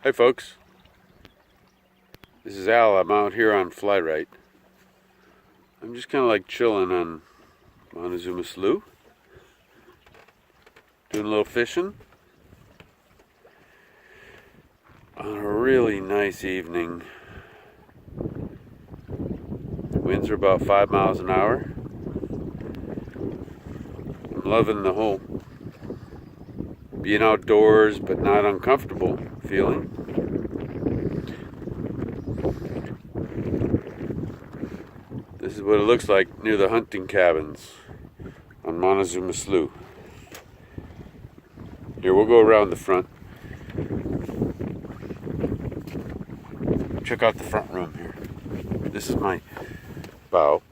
Hi folks, this is Al. I'm out here on FlyWright. I'm just kind of like chilling on Montezuma Slough, doing a little fishing on a really nice evening. The winds are about 5 miles an hour. I'm loving the whole being outdoors but not uncomfortable feeling. This is what it looks like near the hunting cabins on Montezuma Slough. Here, we'll go around the front. Check out the front room here. This is my bow.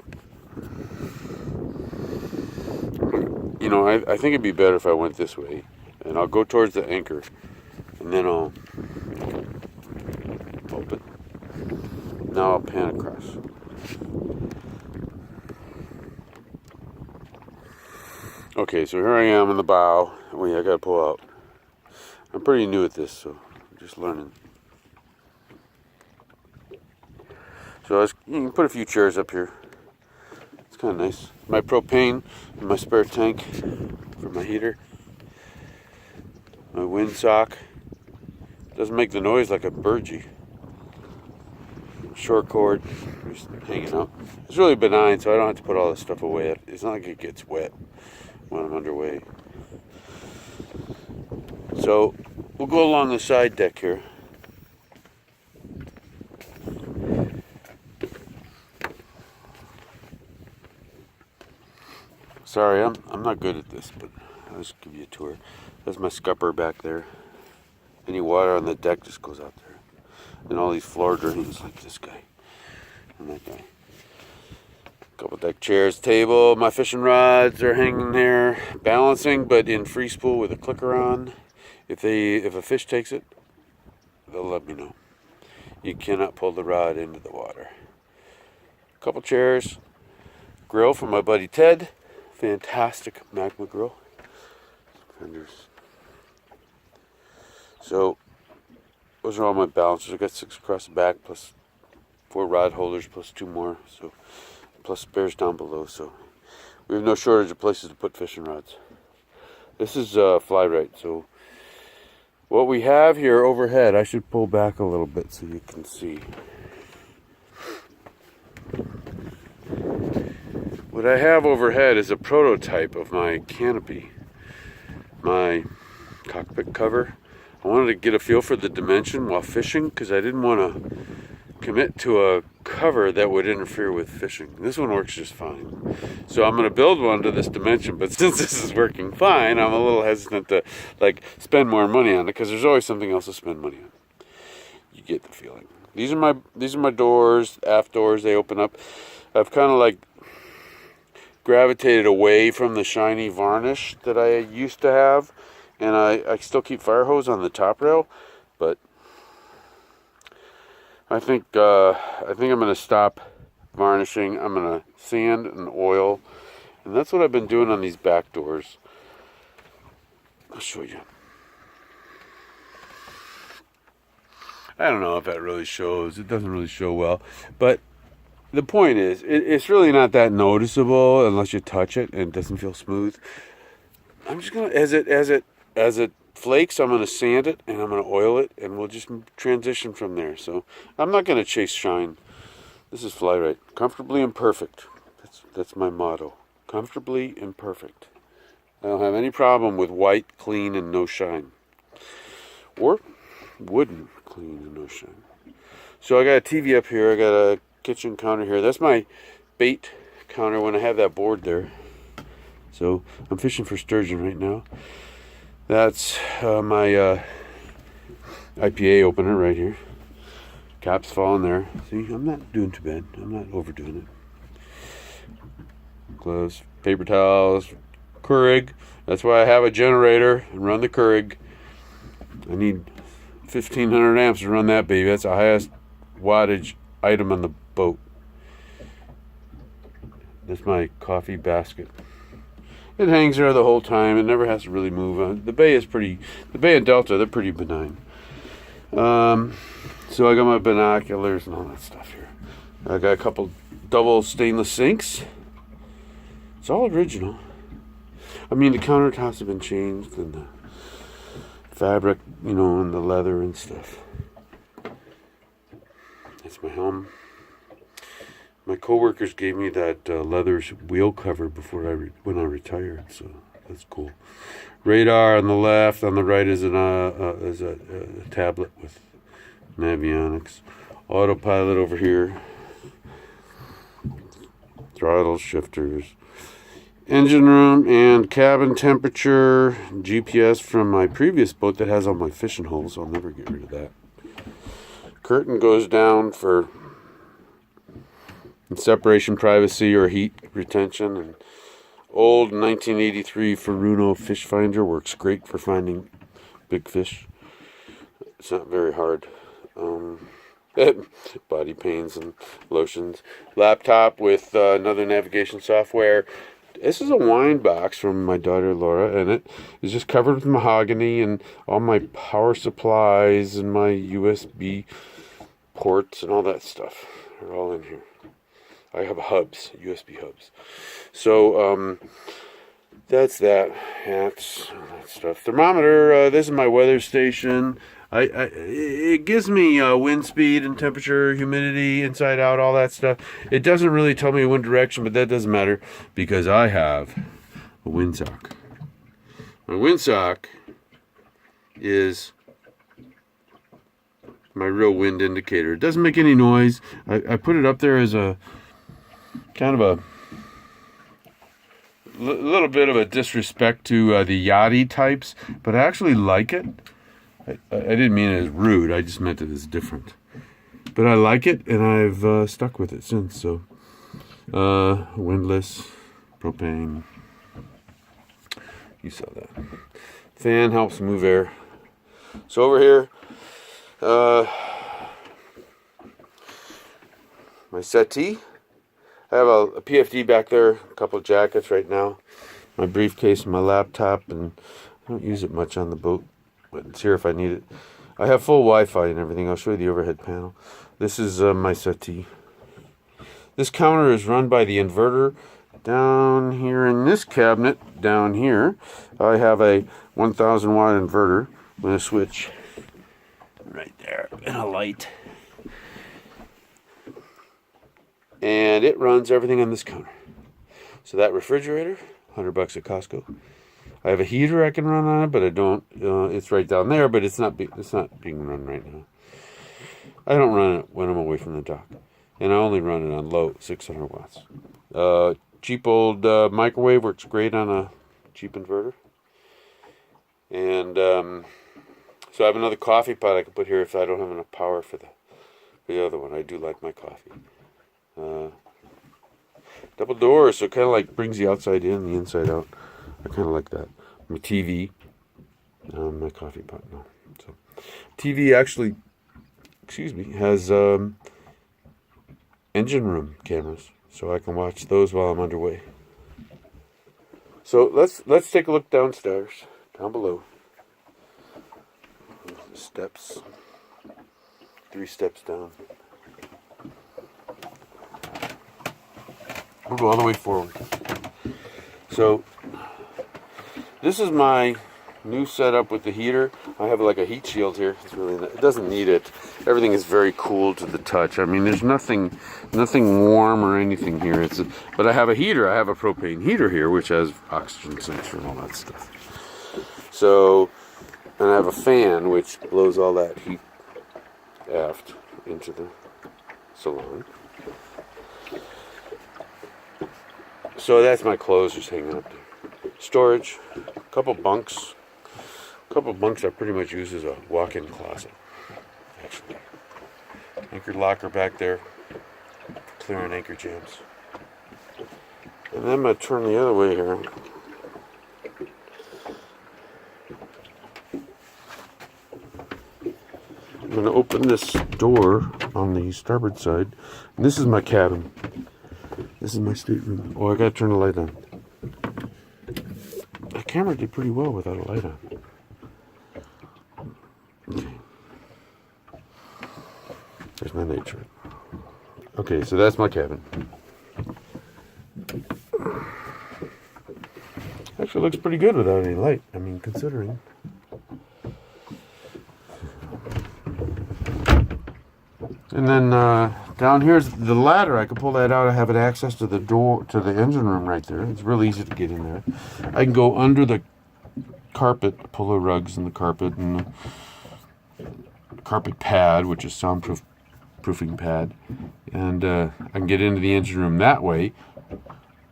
You know, I think it'd be better if I went this way. And I'll go towards the anchor. And then I'll open. Now I'll pan across. Okay, so here I am in the bow. Wait, I gotta pull out. I'm pretty new at this, so I'm just learning. So you can put a few chairs up here. It's kind of nice. My propane in my spare tank for my heater. My windsock. Doesn't make the noise like a burgee. Short cord, just hanging out. It's really benign, so I don't have to put all this stuff away. It's not like it gets wet when I'm underway. So we'll go along the side deck here. Sorry, I'm not good at this, but I'll just give you a tour. There's my scupper back there. Any water on the deck just goes out there. And all these floor drains like this guy and that guy. Couple deck chairs, table. My fishing rods are hanging there, balancing, but in free spool with a clicker on. If a fish takes it, they'll let me know. You cannot pull the rod into the water. Couple chairs, grill from my buddy Ted. Fantastic magma grill. Fenders. So those are all my balances. I got 6 across the back, plus 4 rod holders, plus 2 more. So plus spares down below. So we have no shortage of places to put fishing rods. This is FlyWright. So what we have here overhead, I should pull back a little bit so you can see. What I have overhead is a prototype of my canopy, my cockpit cover. I wanted to get a feel for the dimension while fishing because I didn't want to commit to a cover that would interfere with fishing. This one works just fine. So I'm going to build one to this dimension, but since this is working fine, I'm a little hesitant to spend more money on it because there's always something else to spend money on. You get the feeling. These are my doors, aft doors, they open up. I've kind of gravitated away from the shiny varnish that I used to have, and I still keep fire hose on the top rail, but I think I'm going to stop varnishing. I'm going to sand and oil, and that's what I've been doing on these back doors. I'll show you. I don't know if that really shows. It doesn't really show well, but the point is, it's really not that noticeable unless you touch it and it doesn't feel smooth. I'm just gonna, as it flakes, I'm gonna sand it and I'm gonna oil it, and we'll just transition from there. So I'm not gonna chase shine. This is FlyWright, comfortably imperfect. That's my motto. Comfortably imperfect. I don't have any problem with white, clean, and no shine, or wooden, clean, and no shine. So I got a TV up here. I got a kitchen counter here. That's my bait counter when I have that board there. So I'm fishing for sturgeon right now. That's my IPA opener right here. Cap's falling there. See, I'm not doing too bad. I'm not overdoing it. Gloves, paper towels, Keurig. That's why I have a generator and run the Keurig. I need 1,500 amps to run that baby. That's the highest wattage item on the boat. That's my coffee basket. It hangs there the whole time. It never has to really move. The bay and Delta, they're pretty benign. So I got my binoculars and all that stuff here. I got a couple double stainless sinks. It's all original. I mean, the countertops have been changed and the fabric, you know, and the leather and stuff. That's my helm. My coworkers gave me that leather wheel cover before when I retired, so that's cool. Radar on the left, on the right is a tablet with Navionics. Autopilot over here. Throttle shifters. Engine room and cabin temperature. GPS from my previous boat that has all my fishing holes. I'll never get rid of that. Curtain goes down for separation, privacy, or heat retention. And old 1983 Furuno fish finder works great for finding big fish. It's not very hard. Body pains and lotions. Laptop with another navigation software. This is a wine box from my daughter Laura, and it is just covered with mahogany and all my power supplies and my USB ports and all that stuff are all in here. I have hubs, USB hubs. So that's that. Hats, all that stuff. Thermometer. This is my weather station. It gives me wind speed and temperature, humidity, inside out, all that stuff. It doesn't really tell me wind direction, but that doesn't matter because I have a windsock. My windsock is my real wind indicator. It doesn't make any noise. I put it up there as a kind of a little bit of a disrespect to the Yachty types, but I actually like it. I didn't mean it as rude. I just meant it as different. But I like it, and I've stuck with it since. So, windless, propane. You saw that. Fan helps move air. So over here, my settee. I have a PFD back there, a couple of jackets right now, my briefcase and my laptop, and I don't use it much on the boat, but it's here if I need it. I have full Wi-Fi and everything. I'll show you the overhead panel. This is my settee. This counter is run by the inverter. Down here in this cabinet, down here, I have a 1,000 watt inverter with a switch right there and a light. And it runs everything on this counter. So that refrigerator, $100 at Costco. I have a heater I can run on it, but I don't. It's right down there, but it's not being run right now. I don't run it when I'm away from the dock, and I only run it on low, 600 watts. Cheap old microwave works great on a cheap inverter. And so I have another coffee pot I can put here if I don't have enough power for the other one. I do like my coffee. Double doors, so it kind of like brings the outside in, the inside out. I kind of like that. My TV, my coffee pot. No, so TV actually, has engine room cameras, so I can watch those while I'm underway. So let's take a look downstairs, down below. The steps, 3 steps down. We'll go all the way forward. So this is my new setup with the heater. I have like a heat shield here. It's really it doesn't need it. Everything is very cool to the touch. I mean, there's nothing warm or anything here. But I have a heater. I have a propane heater here, which has oxygen sensor and all that stuff. So, and I have a fan which blows all that heat aft into the salon. So that's my clothes just hanging up there. Storage, a couple bunks I pretty much use as a walk-in closet, actually. Anchored locker back there, clearing anchor jams. And then I'm going to turn the other way here. I'm going to open this door on the starboard side, and this is my cabin. This is my stateroom. Oh, I gotta turn the light on. The camera did pretty well without a light on. Okay. There's my nature. Okay, so that's my cabin. Actually looks pretty good without any light. I mean, considering. And then down here's the ladder. I can pull that out. I have access to the door, to the engine room right there. It's really easy to get in there. I can go under the carpet, pull the rugs and the carpet and the carpet pad, which is soundproofing pad. And I can get into the engine room that way.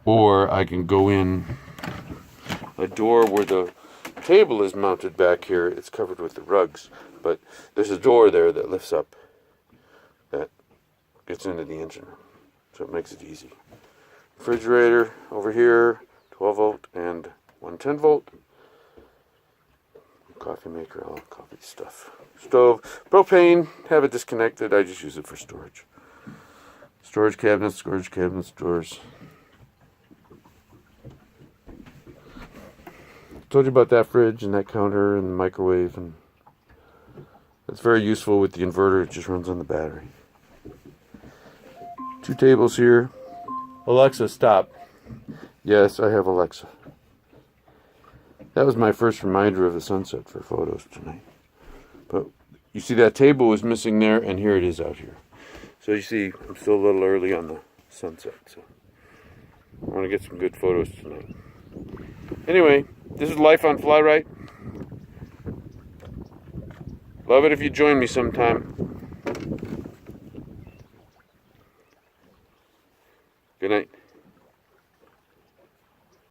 Or I can go in a door where the table is mounted back here. It's covered with the rugs. But there's a door there that lifts up. That gets into the engine room, so it makes it easy. Refrigerator over here, 12 volt and 110 volt. Coffee maker, all coffee stuff. Stove, propane, have it disconnected. I just use it for storage. Storage cabinets, drawers. Told you about that fridge and that counter and the microwave, and it's very useful with the inverter. It just runs on the battery. 2 tables here. Alexa, stop. Yes, I have Alexa. That was my first reminder of the sunset for photos tonight. But you see that table was missing there, and here it is out here. So you see, I'm still a little early on the sunset, so I want to get some good photos tonight. Anyway, this is life on FlyWright. Love it if you join me sometime.